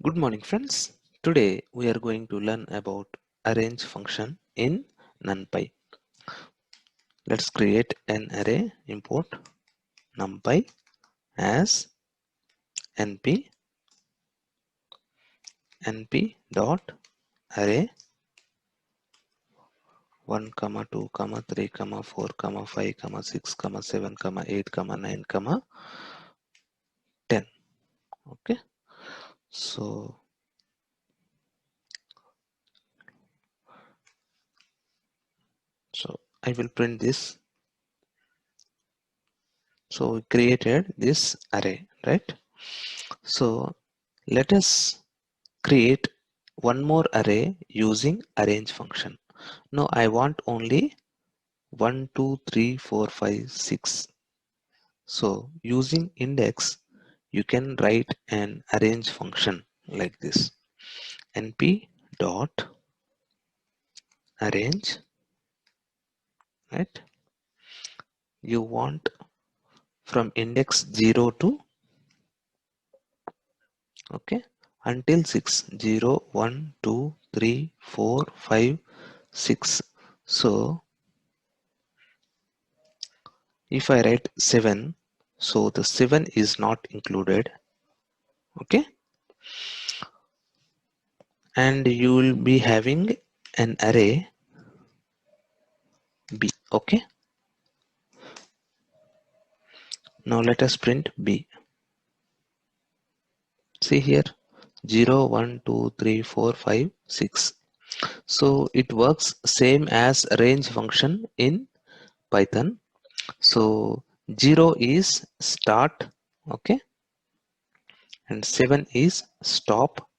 Good morning friends. Today we are going to learn about arrange function in Numpy. Let's create an array. Import Numpy as np dot array 1 comma 2 comma 3 comma 4 comma 5 comma 6 comma 7 comma 8 comma 9 comma 10. Okay, so I will print this. So we created this array, right? So let us create one more array using arrange function. Now I want only 1, 2, 3, 4, 5, 6. So using index, you can write an arrange function like this. np dot arrange, right? You want from index 0 to okay until 6. 0, 1, 2, 3, 4, 5, 6. So if I write 7, so the 7 is not included. Okay, and you will be having an array b. Okay, now let us print b. See here, 0, 1, 2, 3, 4, 5, 6. So it works same as range function in Python. So 0 is start, okay, and 7 is stop.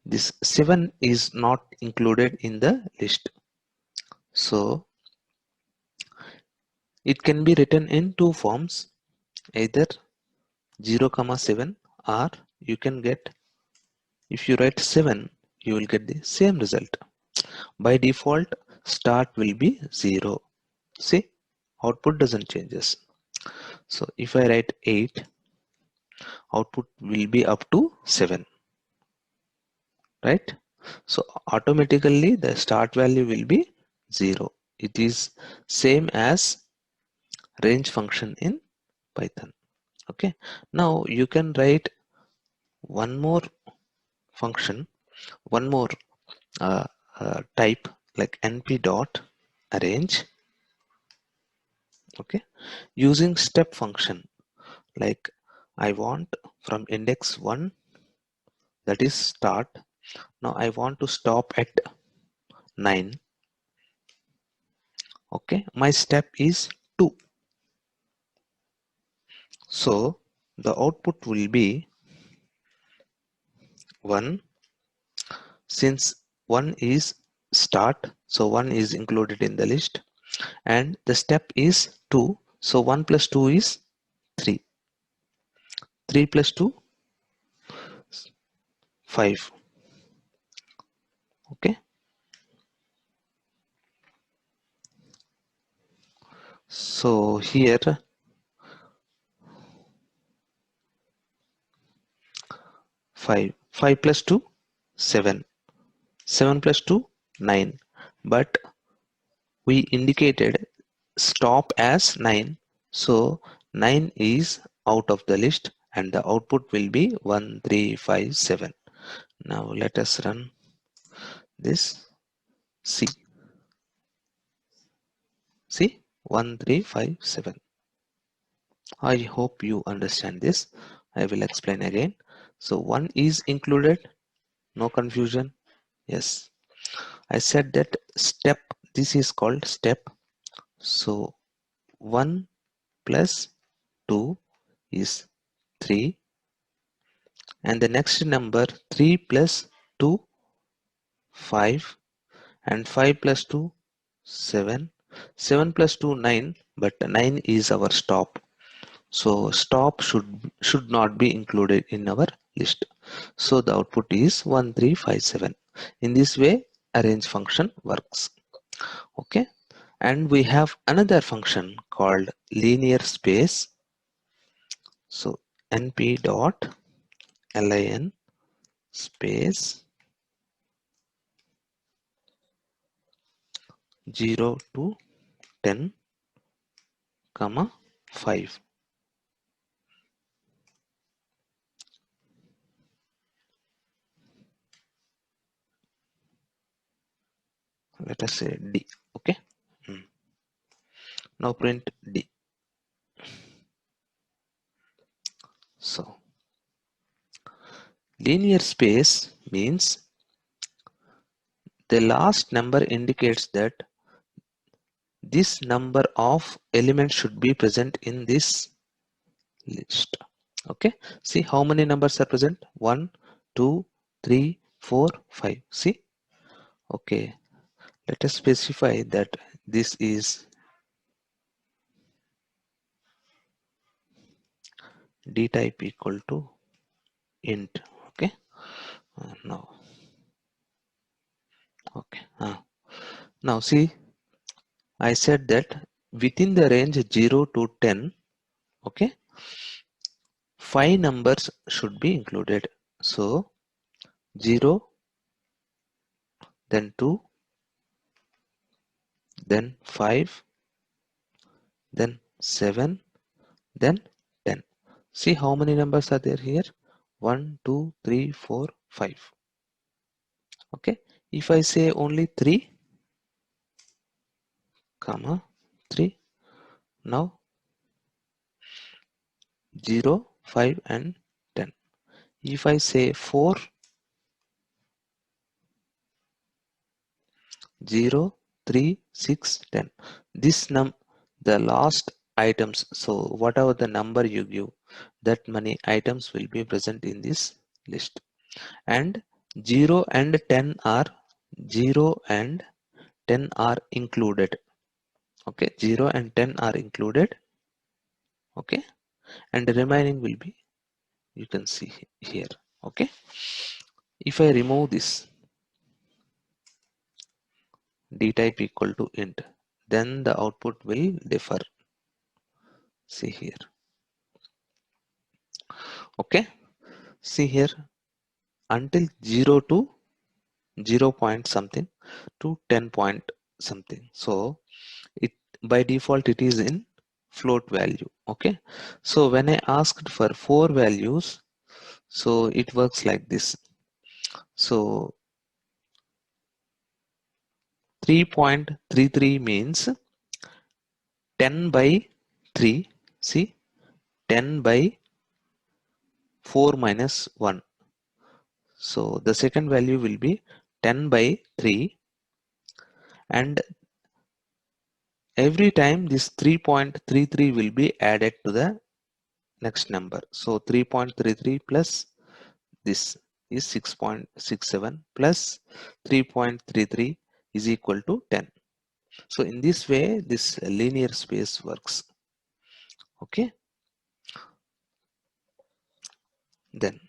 This 7 is not included in the list. So it can be written in two forms, either 0 comma 7, or you can get, if you write 7, you will get the same result. By default, start will be 0. See, output doesn't changes. So if I write 8, output will be up to 7, right? So automatically the start value will be 0. It is same as range function in Python. Okay, now you can write one more function, one more uh, type, like np dot arrange, okay, using step function. Like I want from index 1, that is start. Now I want to stop at 9. Okay, my step is 2. So the output will be 1. Since 1 is start, so 1 is included in the list, and the step is 2, so 1 plus 2 is 3. 3 plus 2, 5. Okay, so here 5 plus 2, 7. 7 plus 2, 9. But we indicated stop as 9, so 9 is out of the list and the output will be 1, 3, 5, 7. Now let us run this. See 1, 3, 5, 7. I hope you understand this. I will explain again. So 1 is included, no confusion. Yes, I said that step, this is called step. So 1 plus 2 is 3, and the next number 3 plus 2, 5, and 5 plus 2, 7. 7 plus 2, 9, but 9 is our stop. So stop should not be included in our list. So the output is 1, 3, 5, 7. In this way, arrange function works. Okay, and we have another function called linear space. So np dot lin space 0 to 10 comma 5. Let us say D. Okay. Now print D. So linear space means the last number indicates that this number of elements should be present in this list. Okay, see how many numbers are present? 1, 2, 3, 4, 5. See, okay, let us specify that this is d type equal to int. Okay, now, okay, now see, I said that within the range 0 to 10, okay, 5 numbers should be included. So 0, then 2, then 5, then 7, then 10. See how many numbers are there here? 1, 2, 3, 4, 5. Okay. If I say only 3, comma 3, now 0, 5 and 10. If I say 4, 0, 3, 6, 10. This the last items. So whatever the number you give, that many items will be present in this list. And 0 and 10 are 0 and 10 are included. Okay, 0 and 10 are included. Okay, and the remaining will be, you can see here. Okay, if I remove this d type equal to int, then the output will differ. See here. Okay, see here, until 0 to 0 point something to 10 point something. So it by default it is in float value. Okay, so when I asked for 4 values, so it works like this. So 3.33 means 10 by 3. See, 10 by 4 minus 1. So the second value will be 10 by 3, and every time this 3.33 will be added to the next number. So 3.33 plus this is 6.67 plus 3.33 is equal to 10. So in this way this linear space works. Okay, then